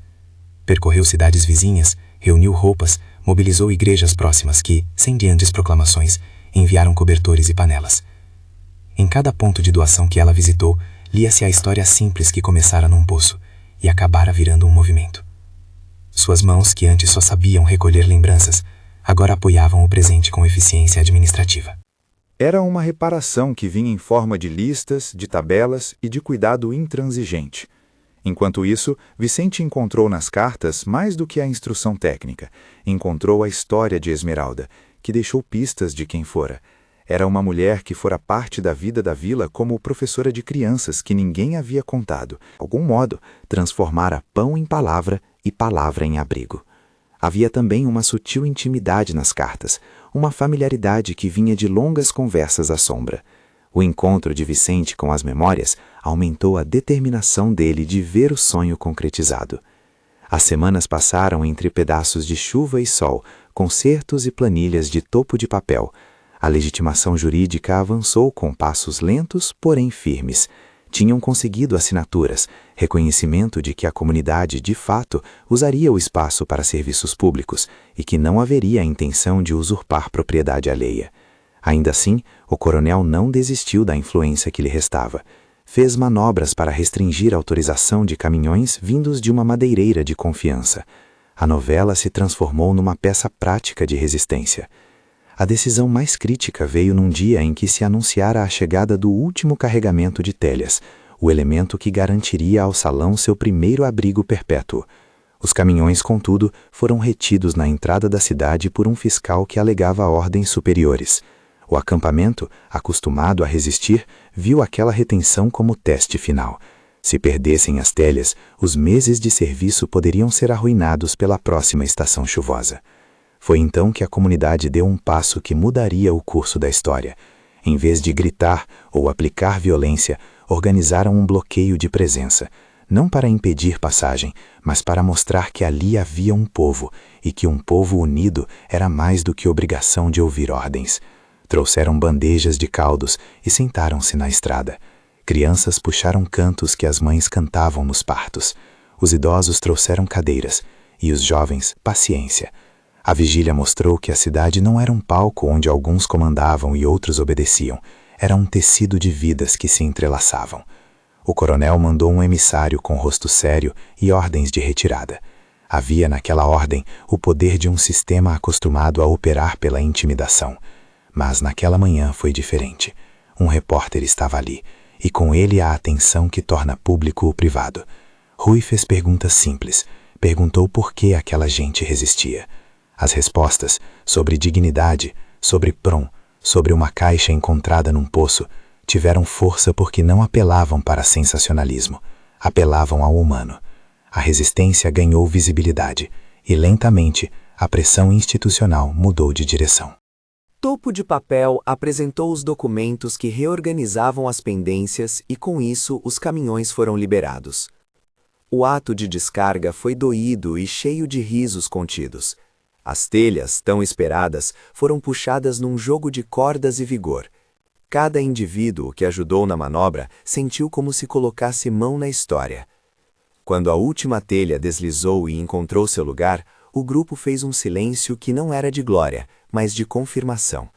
D: Percorreu cidades vizinhas, reuniu roupas, mobilizou igrejas próximas que, sem grandes proclamações, enviaram cobertores e panelas. Em cada ponto de doação que ela visitou, lia-se a história simples que começara num poço e acabara virando um movimento. Suas mãos, que antes só sabiam recolher lembranças, agora apoiavam o presente com eficiência administrativa.
C: Era uma reparação que vinha em forma de listas, de tabelas e de cuidado intransigente. Enquanto isso, Vicente encontrou nas cartas mais do que a instrução técnica. Encontrou a história de Esmeralda, que deixou pistas de quem fora. Era uma mulher que fora parte da vida da vila como professora de crianças que ninguém havia contado. De algum modo, transformara pão em palavra e palavra em abrigo. Havia também uma sutil intimidade nas cartas, uma familiaridade que vinha de longas conversas à sombra. O encontro de Vicente com as memórias aumentou a determinação dele de ver o sonho concretizado. As semanas passaram entre pedaços de chuva e sol, concertos e planilhas de topo de papel. A legitimação jurídica avançou com passos lentos, porém firmes. Tinham conseguido assinaturas, reconhecimento de que a comunidade, de fato, usaria o espaço para serviços públicos e que não haveria a intenção de usurpar propriedade alheia. Ainda assim, o coronel não desistiu da influência que lhe restava. Fez manobras para restringir a autorização de caminhões vindos de uma madeireira de confiança. A novela se transformou numa peça prática de resistência. A decisão mais crítica veio num dia em que se anunciara a chegada do último carregamento de telhas, o elemento que garantiria ao salão seu primeiro abrigo perpétuo. Os caminhões, contudo, foram retidos na entrada da cidade por um fiscal que alegava ordens superiores. O acampamento, acostumado a resistir, viu aquela retenção como teste final. Se perdessem as telhas, os meses de serviço poderiam ser arruinados pela próxima estação chuvosa. Foi então que a comunidade deu um passo que mudaria o curso da história. Em vez de gritar ou aplicar violência, organizaram um bloqueio de presença, não para impedir passagem, mas para mostrar que ali havia um povo, e que um povo unido era mais do que obrigação de ouvir ordens. Trouxeram bandejas de caldos e sentaram-se na estrada. Crianças puxaram cantos que as mães cantavam nos partos. Os idosos trouxeram cadeiras, e os jovens, paciência. A vigília mostrou que a cidade não era um palco onde alguns comandavam e outros obedeciam. Era um tecido de vidas que se entrelaçavam. O coronel mandou um emissário com rosto sério e ordens de retirada.
B: Havia naquela ordem o poder de um sistema acostumado a operar pela intimidação. Mas naquela manhã foi diferente. Um repórter estava ali, e com ele a atenção que torna público o privado. Rui fez perguntas simples. Perguntou por que aquela gente resistia. As respostas, sobre dignidade, sobre prom, sobre uma caixa encontrada num poço, tiveram força porque não apelavam para sensacionalismo, apelavam ao humano. A resistência ganhou visibilidade e, lentamente, a pressão institucional mudou de direção.
E: Topo de Papel apresentou os documentos que reorganizavam as pendências e, com isso, os caminhões foram liberados. O ato de descarga foi doído e cheio de risos contidos. As telhas, tão esperadas, foram puxadas num jogo de cordas e vigor. Cada indivíduo que ajudou na manobra sentiu como se colocasse mão na história. Quando a última telha deslizou e encontrou seu lugar, o grupo fez um silêncio que não era de glória, mas de confirmação.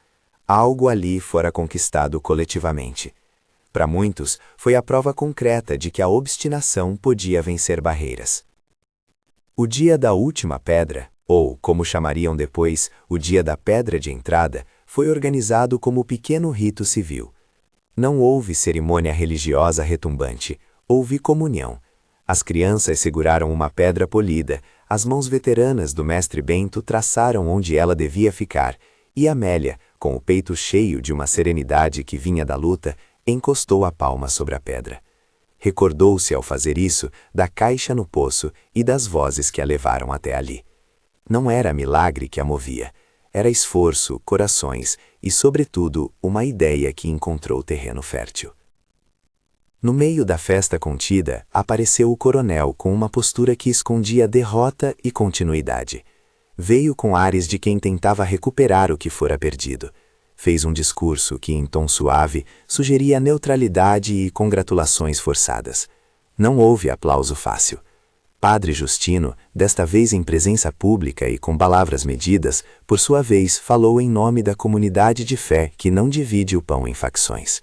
E: Algo ali fora conquistado coletivamente. Para muitos, foi a prova concreta de que a obstinação podia vencer barreiras. O dia da última pedra, ou, como chamariam depois, o dia da pedra de entrada, foi organizado como pequeno rito civil. Não houve cerimônia religiosa retumbante, houve comunhão. As crianças seguraram uma pedra polida, as mãos veteranas do mestre Bento traçaram onde ela devia ficar, e Amélia, com o peito cheio de uma serenidade que vinha da luta, encostou a palma sobre a pedra. Recordou-se, ao fazer isso, da caixa no poço e das vozes que a levaram até ali. Não era milagre que a movia, era esforço, corações e, sobretudo, uma ideia que encontrou terreno fértil. No meio da festa contida, apareceu o coronel com uma postura que escondia derrota e continuidade. Veio com ares de quem tentava recuperar o que fora perdido. Fez um discurso que, em tom suave, sugeria neutralidade e congratulações forçadas. Não houve aplauso fácil. Padre Justino, desta vez em presença pública e com palavras medidas, por sua vez falou em nome da comunidade de fé que não divide o pão em facções.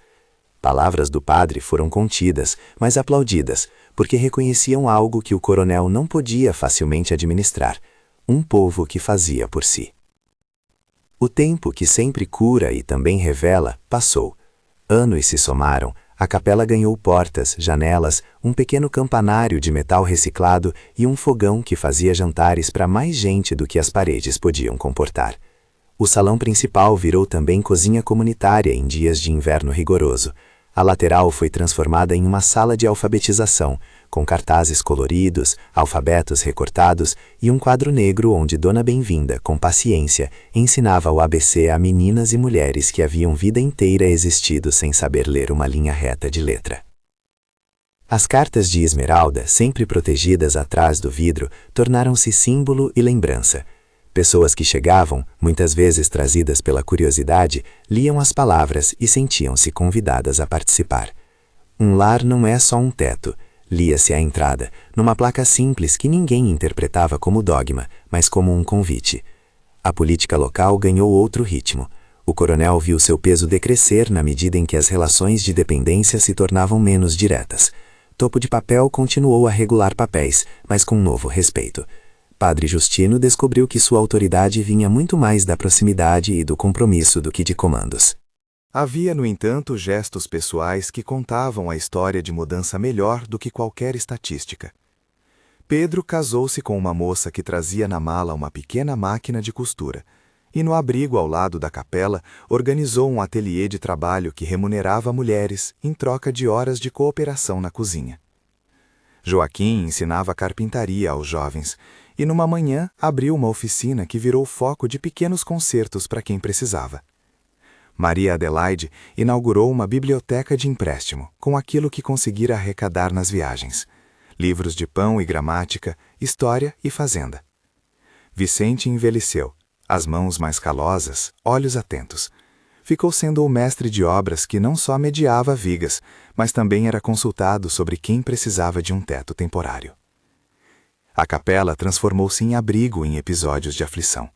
E: Palavras do padre foram contidas, mas aplaudidas, porque reconheciam algo que o coronel não podia facilmente administrar: um povo que fazia por si. O tempo que sempre cura e também revela passou. Anos se somaram, a capela ganhou portas, janelas, um pequeno campanário de metal reciclado e um fogão que fazia jantares para mais gente do que as paredes podiam comportar. O salão principal virou também cozinha comunitária em dias de inverno rigoroso. A lateral foi transformada em uma sala de alfabetização, com cartazes coloridos, alfabetos recortados e um quadro negro onde Dona Bem-vinda, com paciência, ensinava o ABC a meninas e mulheres que haviam vida inteira existido sem saber ler uma linha reta de letra. As cartas de esmeralda, sempre protegidas atrás do vidro, tornaram-se símbolo e lembrança. Pessoas que chegavam, muitas vezes trazidas pela curiosidade, liam as palavras e sentiam-se convidadas a participar. Um lar não é só um teto. Lia-se à entrada, numa placa simples que ninguém interpretava como dogma, mas como um convite. A política local ganhou outro ritmo. O coronel viu seu peso decrescer na medida em que as relações de dependência se tornavam menos diretas. Topo de Papel continuou a regular papéis, mas com novo respeito. Padre Justino descobriu que sua autoridade vinha muito mais da proximidade e do compromisso do que de comandos.
C: Havia, no entanto, gestos pessoais que contavam a história de mudança melhor do que qualquer estatística. Pedro casou-se com uma moça que trazia na mala uma pequena máquina de costura, e no abrigo ao lado da capela organizou um ateliê de trabalho que remunerava mulheres em troca de horas de cooperação na cozinha. Joaquim ensinava carpintaria aos jovens, e numa manhã abriu uma oficina que virou foco de pequenos concertos para quem precisava. Maria Adelaide inaugurou uma biblioteca de empréstimo, com aquilo que conseguira arrecadar nas viagens: livros de pão e gramática, história e fazenda. Vicente envelheceu, as mãos mais calosas, olhos atentos. Ficou sendo o mestre de obras que não só mediava vigas, mas também era consultado sobre quem precisava de um teto temporário. A capela transformou-se em abrigo em episódios de aflição.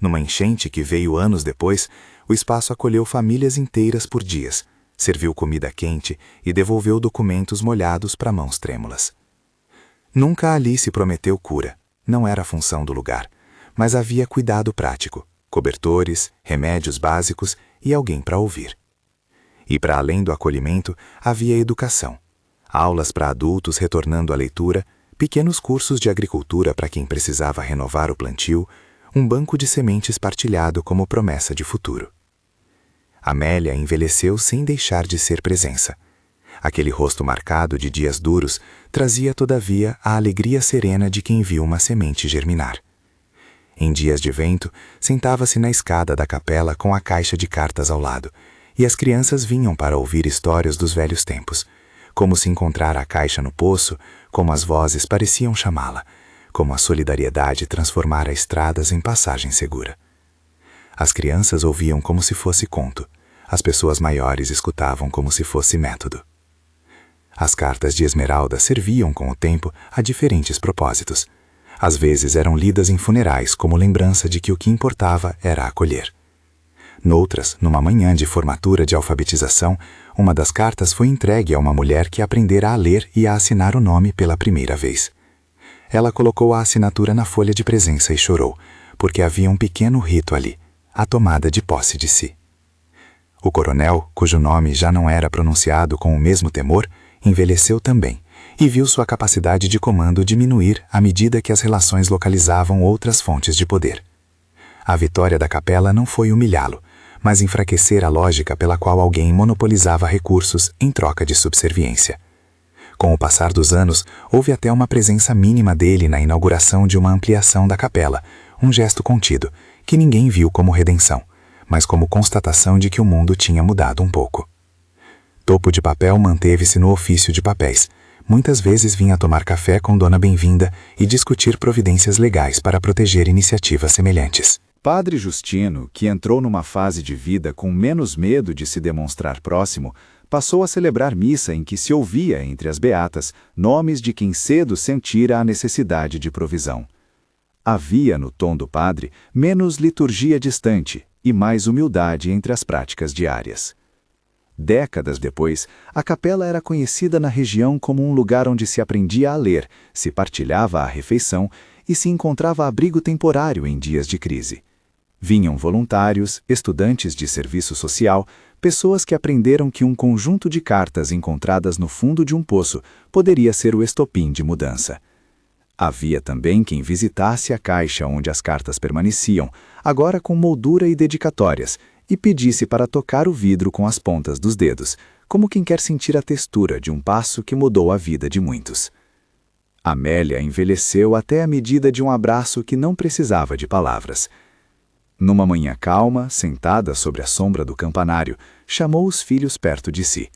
C: Numa enchente que veio anos depois, o espaço acolheu famílias inteiras por dias, serviu comida quente e devolveu documentos molhados para mãos trêmulas. Nunca ali se prometeu cura,
B: Não era a função do lugar, mas havia cuidado prático, cobertores, remédios básicos e alguém para ouvir. E para além do acolhimento, havia educação. Aulas para adultos retornando à leitura, pequenos cursos de agricultura para quem precisava renovar o plantio, um banco de sementes partilhado como promessa de futuro. Amélia envelheceu sem deixar de ser presença. Aquele rosto marcado de dias duros trazia, todavia, a alegria serena de quem viu uma semente germinar. Em dias de vento, sentava-se na escada da capela com a caixa de cartas ao lado, e as crianças vinham para ouvir histórias dos velhos tempos, como se encontrar a caixa no poço, como as vozes pareciam chamá-la, como a solidariedade transformara estradas em passagem segura. As crianças ouviam como se fosse conto, as pessoas maiores escutavam como se fosse método. As cartas de Esmeralda serviam, com o tempo, a diferentes propósitos. Às vezes eram lidas em funerais como lembrança de que o que importava era acolher. Noutras, numa manhã de formatura de alfabetização, uma das cartas foi entregue a uma mulher que aprendera a ler e a assinar o nome pela primeira vez. Ela colocou a assinatura na folha de presença e chorou, porque havia um pequeno rito ali, a tomada de posse de si. O coronel, cujo nome já não era pronunciado com o mesmo temor, envelheceu também, e viu sua capacidade de comando diminuir à medida que as relações localizavam outras fontes de poder. A vitória da capela não foi humilhá-lo, mas enfraquecer a lógica pela qual alguém monopolizava recursos em troca de subserviência. Com o passar dos anos, houve até uma presença mínima dele na inauguração de uma ampliação da capela, um gesto contido, que ninguém viu como redenção, mas como constatação de que o mundo tinha mudado um pouco. Topo de Papel manteve-se no ofício de papéis. Muitas vezes vinha tomar café com Dona Bem-vinda e discutir providências legais para proteger iniciativas semelhantes.
C: Padre Justino, que entrou numa fase de vida com menos medo de se demonstrar próximo, passou a celebrar missa em que se ouvia, entre as beatas, nomes de quem cedo sentira a necessidade de provisão. Havia, no tom do padre, menos liturgia distante e mais humildade entre as práticas diárias. Décadas depois, a capela era conhecida na região como um lugar onde se aprendia a ler, se partilhava a refeição e se encontrava abrigo temporário em dias de crise. Vinham voluntários, estudantes de serviço social, pessoas que aprenderam que um conjunto de cartas encontradas no fundo de um poço poderia ser o estopim de mudança. Havia também quem visitasse a caixa onde as cartas permaneciam, agora com moldura e dedicatórias, e pedisse para tocar o vidro com as pontas dos dedos, como quem quer sentir a textura de um passo que mudou a vida de muitos. Amélia envelheceu até a medida de um abraço que não precisava de palavras. Numa manhã calma, sentada sobre a sombra do campanário, chamou os filhos perto de si.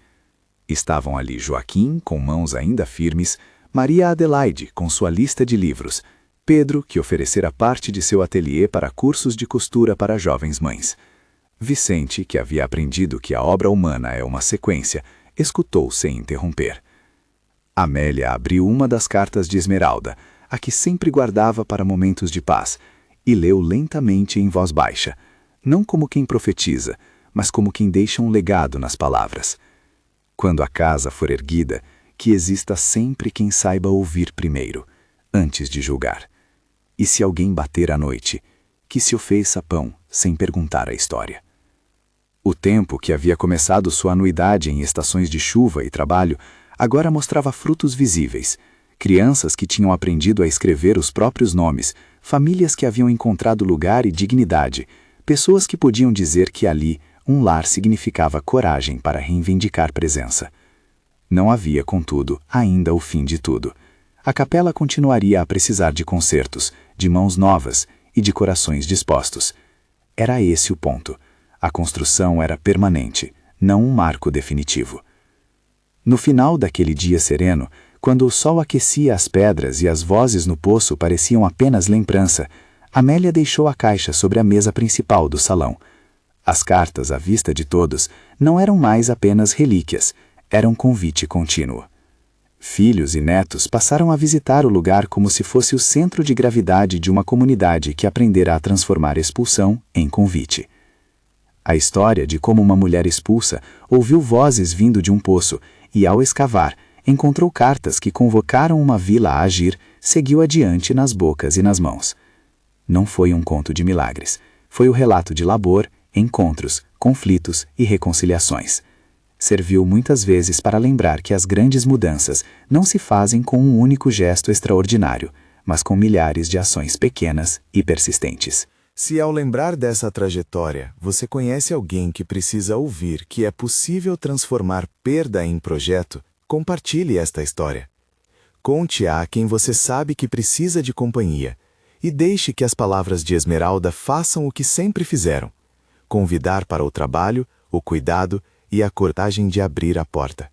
C: Estavam ali Joaquim, com mãos ainda firmes, Maria Adelaide, com sua lista de livros, Pedro, que oferecera parte de seu ateliê para cursos de costura para jovens mães. Vicente, que havia aprendido que a obra humana é uma sequência, escutou sem interromper. Amélia abriu uma das cartas de Esmeralda, a que sempre guardava para momentos de paz, e leu lentamente em voz baixa, não como quem profetiza, mas como quem deixa um legado nas palavras. Quando a casa for erguida, que exista sempre quem saiba ouvir primeiro, antes de julgar. E se alguém bater à noite, que se ofereça pão, sem perguntar a história. O tempo, que havia começado sua anuidade em estações de chuva e trabalho, agora mostrava frutos visíveis. Crianças que tinham aprendido a escrever os próprios nomes, famílias que haviam encontrado lugar e dignidade, pessoas que podiam dizer que ali um lar significava coragem para reivindicar presença. Não havia, contudo, ainda o fim de tudo. A capela continuaria a precisar de concertos, de mãos novas e de corações dispostos. Era esse o ponto. A construção era permanente, não um marco definitivo. No final daquele dia sereno, quando o sol aquecia as pedras e as vozes no poço pareciam apenas lembrança, Amélia deixou a caixa sobre a mesa principal do salão. As cartas, à vista de todos, não eram mais apenas relíquias, eram convite contínuo. Filhos e netos passaram a visitar o lugar como se fosse o centro de gravidade de uma comunidade que aprendera a transformar expulsão em convite. A história de como uma mulher expulsa ouviu vozes vindo de um poço e, ao escavar,
E: encontrou cartas que convocaram uma vila a agir, seguiu adiante nas bocas e nas mãos. Não foi um conto de milagres. Foi o relato de labor, encontros, conflitos e reconciliações. Serviu muitas vezes para lembrar que as grandes mudanças não se fazem com um único gesto extraordinário, mas com milhares de ações pequenas e persistentes.
A: Se ao lembrar dessa trajetória, você conhece alguém que precisa ouvir que é possível transformar perda em projeto, compartilhe esta história. Conte a quem você sabe que precisa de companhia e deixe que as palavras de Esmeralda façam o que sempre fizeram: convidar para o trabalho, o cuidado e a coragem de abrir a porta.